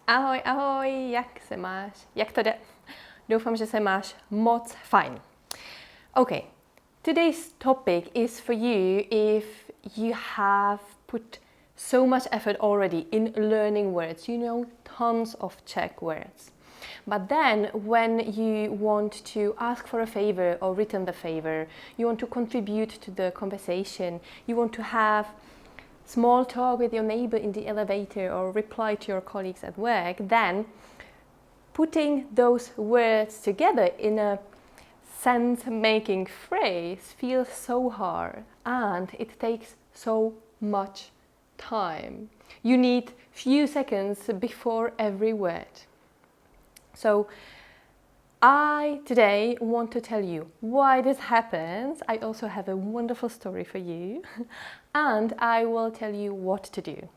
Ahoj, ahoj, jak se máš? Jak to jde? Doufám, že se máš moc fajn. Okay, today's topic is for you if you have put so much effort already in learning words. You know tons of Czech words. But then when you want to ask for a favor or return the favor, you want to contribute to the conversation, you want to have small talk with your neighbor in the elevator or reply to your colleagues at work, then putting those words together in a sense-making phrase feels so hard and it takes so much time. You need few seconds before every word. So I today want to tell you why this happens. I also have a wonderful story for you and I will tell you what to do.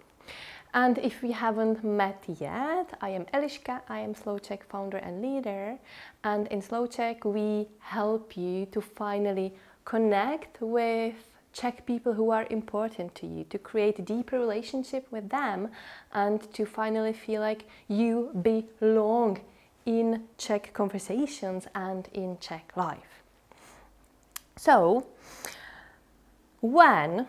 And if we haven't met yet, I am Eliška, I am slowczech founder and leader, and in slowczech we help you to finally connect with Czech people who are important to you, to create a deeper relationship with them and to finally feel like you belong in Czech conversations and in Czech life. So, when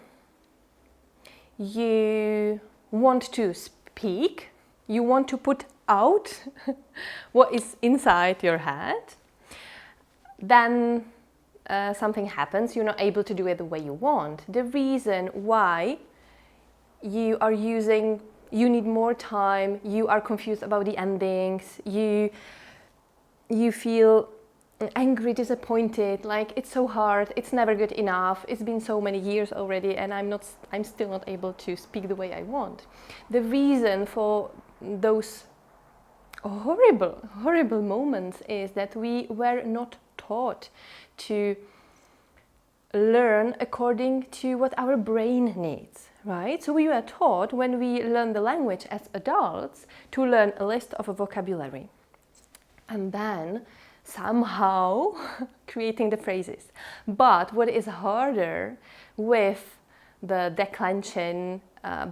you want to speak, you want to put out what is inside your head, then something happens, you're not able to do it the way you want. The reason why you need more time, you are confused about the endings, you feel angry, disappointed, like it's so hard, it's never good enough, it's been so many years already and I'm still not able to speak the way I want. The reason for those horrible moments is that we were not taught to learn according to what our brain needs, right? So we were taught when we learn the language as adults to learn a list of a vocabulary and then somehow creating the phrases. But what is harder with the declension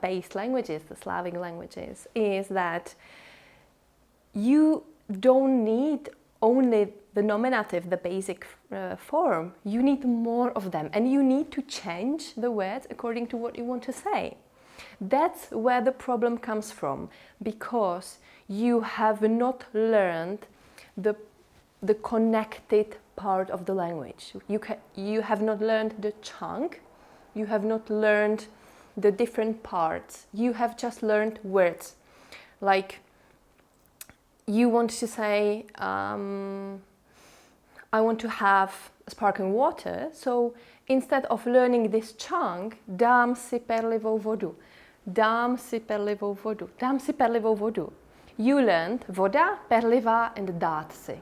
based languages, the Slavic languages, is that you don't need only the nominative, the basic form. You need more of them and you need to change the words according to what you want to say. That's where the problem comes from, because you have not learned the connected part of the language. You have not learned the chunk, you have not learned the different parts, you have just learned words. Like you want to say, I want to have sparkling water, so instead of learning this chunk, dám si perlivou vodu, dám si perlivou vodu, dám si perlivou vodu. You learned voda, perlivá and dát si.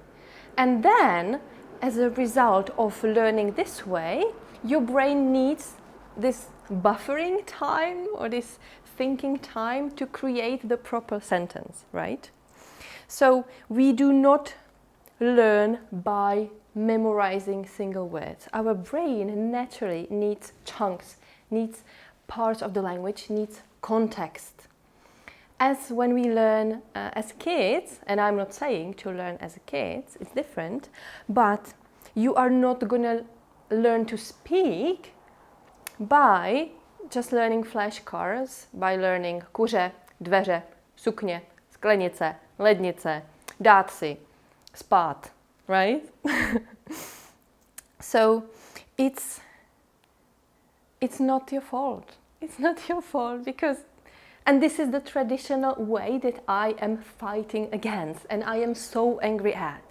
And then, as a result of learning this way, your brain needs this buffering time or this thinking time to create the proper sentence, right? So we do not learn by memorizing single words. Our brain naturally needs chunks, needs parts of the language, needs context. As when we learn as kids, and I'm not saying to learn as a kid, it's different, but you are not gonna learn to speak by just learning flashcards, by learning kuře, dveře, sukně, sklenice, lednice, dát si, spát, right? So it's not your fault. It's not your fault because, and this is the traditional way that I am fighting against and I am so angry at,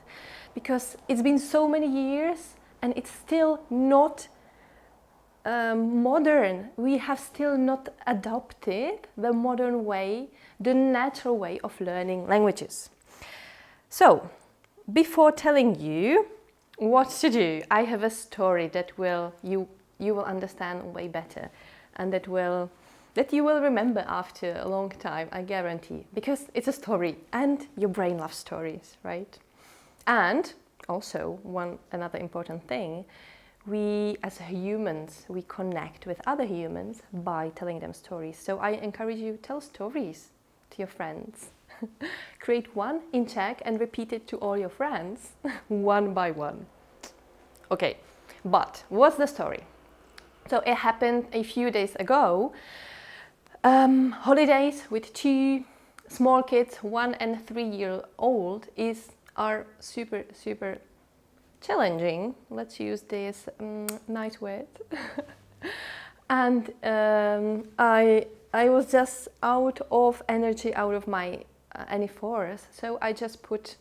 because it's been so many years and it's still not modern. We have still not adopted the modern way, the natural way of learning languages. So, before telling you what to do, I have a story that you will understand way better, and that you will remember after a long time, I guarantee, because it's a story and your brain loves stories, right? And also another important thing, we as humans, we connect with other humans by telling them stories. So I encourage you, tell stories to your friends. Create one in Czech and repeat it to all your friends, one by one. Okay, but what's the story? So it happened a few days ago. Holidays with 2 small kids, 1 and 3 year old, are super challenging. Let's use this nice word. And I was just out of energy, out of my any force. So I just put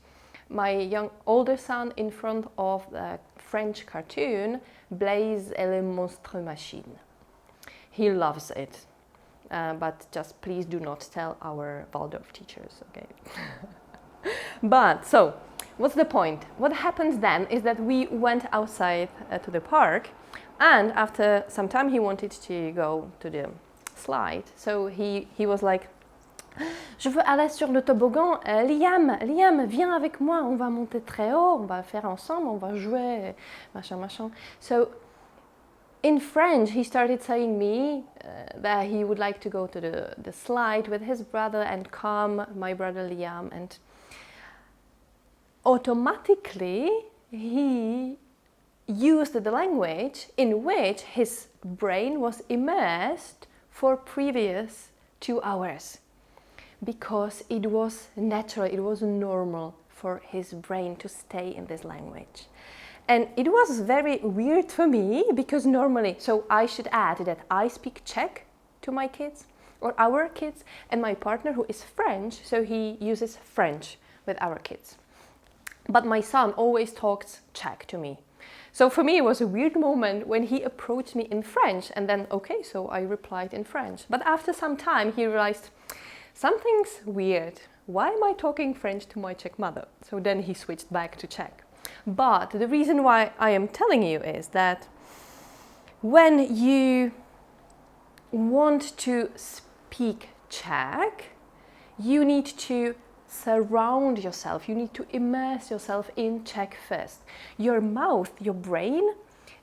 my older son in front of the French cartoon Blaise et les Monstres Machines. He loves it, but just please do not tell our Waldorf teachers, okay? But so, what's the point? What happens then is that we went outside to the park, and after some time he wanted to go to the slide. So he was like, je veux aller sur le toboggan, Liam, viens avec moi, on va monter très haut, on va faire ensemble, on va jouer, machin. So in French, he started saying me that he would like to go to the slide with his brother and calm my brother Liam, and automatically he used the language in which his brain was immersed for previous 2 hours. Because it was natural, it was normal for his brain to stay in this language. And it was very weird for me because normally, so I should add that I speak Czech to my kids or our kids, and my partner who is French, so he uses French with our kids. But my son always talks Czech to me. So for me it was a weird moment when he approached me in French, and then okay, so I replied in French. But after some time he realized, something's weird. Why am I talking French to my Czech mother? So then he switched back to Czech. But the reason why I am telling you is that when you want to speak Czech, you need to surround yourself, you need to immerse yourself in Czech first. Your mouth, your brain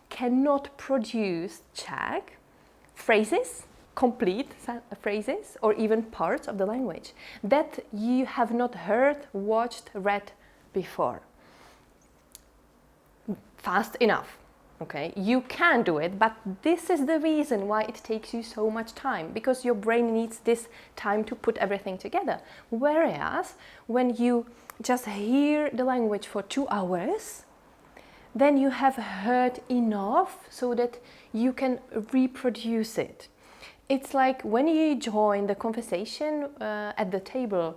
cannot produce Czech phrases, complete phrases, or even parts of the language that you have not heard, watched, read before fast enough. Okay, you can do it, but this is the reason why it takes you so much time, because your brain needs this time to put everything together. Whereas when you just hear the language for 2 hours, then you have heard enough so that you can reproduce it. It's like when you join the conversation at the table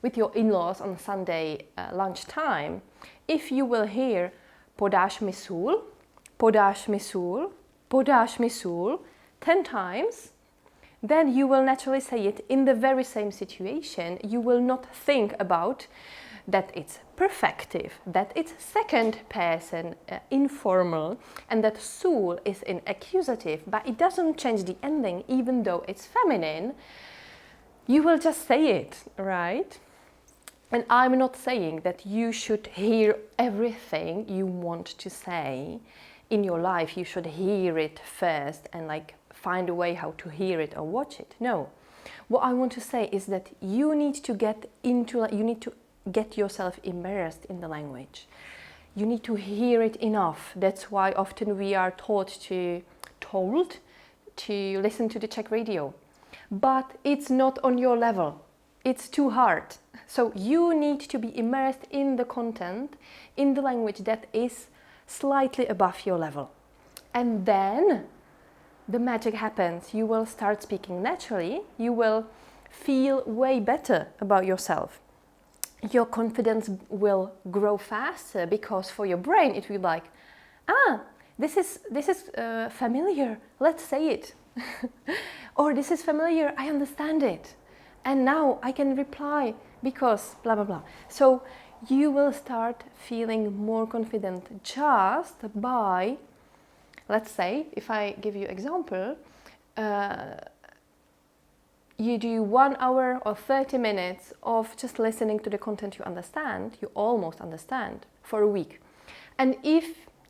with your in-laws on Sunday lunchtime, if you will hear podáš mi sůl, podáš mi sůl, podáš mi sůl 10 times, then you will naturally say it in the very same situation. You will not think about that it's perfective, that it's second person, informal, and that sůl is in accusative, but it doesn't change the ending even though it's feminine. You will just say it, right? And I'm not saying that you should hear everything you want to say in your life. You should hear it first and like find a way how to hear it or watch it. No. What I want to say is that you need to get yourself immersed in the language. You need to hear it enough. That's why often we are told to listen to the Czech radio. But it's not on your level. It's too hard. So you need to be immersed in the content, in the language that is slightly above your level. And then the magic happens. You will start speaking naturally. You will feel way better about yourself. Your confidence will grow faster because for your brain it will be like, this is familiar, let's say it. Or this is familiar, I understand it. And now I can reply because blah, blah, blah. So you will start feeling more confident just by, let's say, if I give you an example, you do 1 hour or 30 minutes of just listening to the content you understand, you almost understand, for a week. And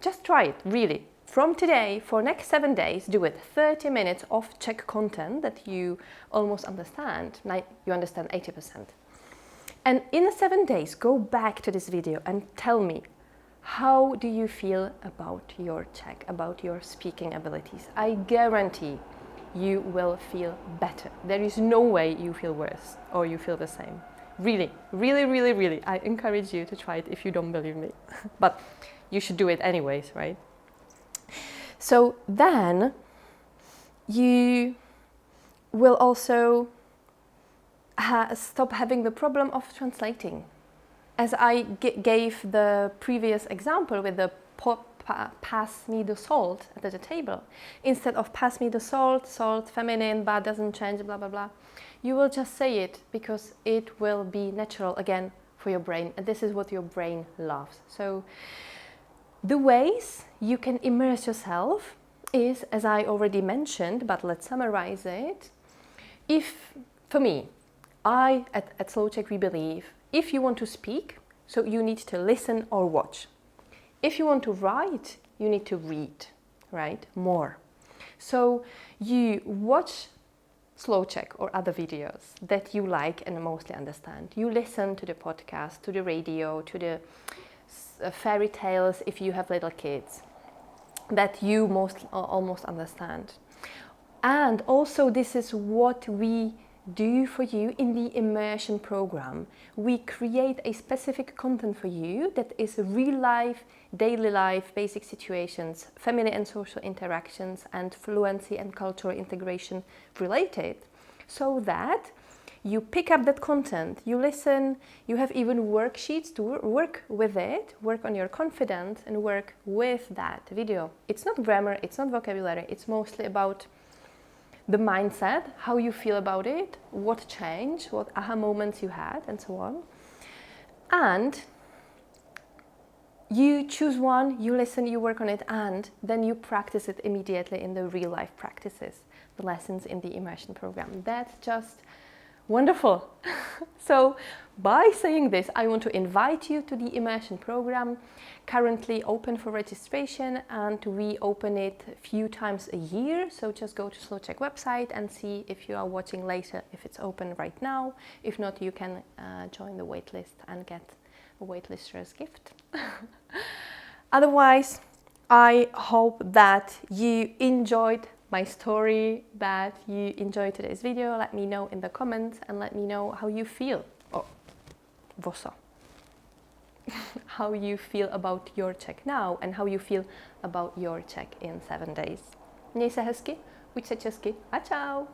just try it, really. From today, for next 7 days, do it 30 minutes of Czech content that you almost understand. Now you understand 80%. And in 7 days, go back to this video and tell me, how do you feel about your Czech, about your speaking abilities? I guarantee you will feel better. There is no way you feel worse or you feel the same. Really, really, really, really, I encourage you to try it if you don't believe me. But you should do it anyways, right? So then you will also stop having the problem of translating. As I gave the previous example with the pass me the salt at the table, instead of pass me the salt, salt feminine, but doesn't change, blah, blah, blah, you will just say it because it will be natural again for your brain. And this is what your brain loves. So the ways you can immerse yourself is, as I already mentioned, but let's summarize it. For me, at slowczech, we believe if you want to speak, so you need to listen or watch. If you want to write, you need to read, right? More. So you watch slowczech or other videos that you like and mostly understand. You listen to the podcast, to the radio, to the fairy tales if you have little kids that you almost understand. And also this is what we do for you in the immersion program. We create a specific content for you that is real life, daily life, basic situations, family and social interactions, and fluency and cultural integration related, so that you pick up that content, you listen, you have even worksheets to work with it, work on your confidence and work with that video. It's not grammar, it's not vocabulary, it's mostly about the mindset, how you feel about it, what changed, what aha moments you had, and so on. And you choose one, you listen, you work on it, and then you practice it immediately in the real life practices, the lessons in the immersion program. That's just wonderful. So by saying this, I want to invite you to the immersion program, currently open for registration, and we open it a few times a year. So just go to slowczech website and see if you are watching later, if it's open right now. If not, you can join the waitlist and get a waitlister's gift. Otherwise, I hope that you enjoyed my story, that you enjoyed today's video. Let me know in the comments and let me know how you feel. Oh, vosa. How you feel about your Czech now and how you feel about your Czech in 7 days. Měj se hezky, uč se česky a čau!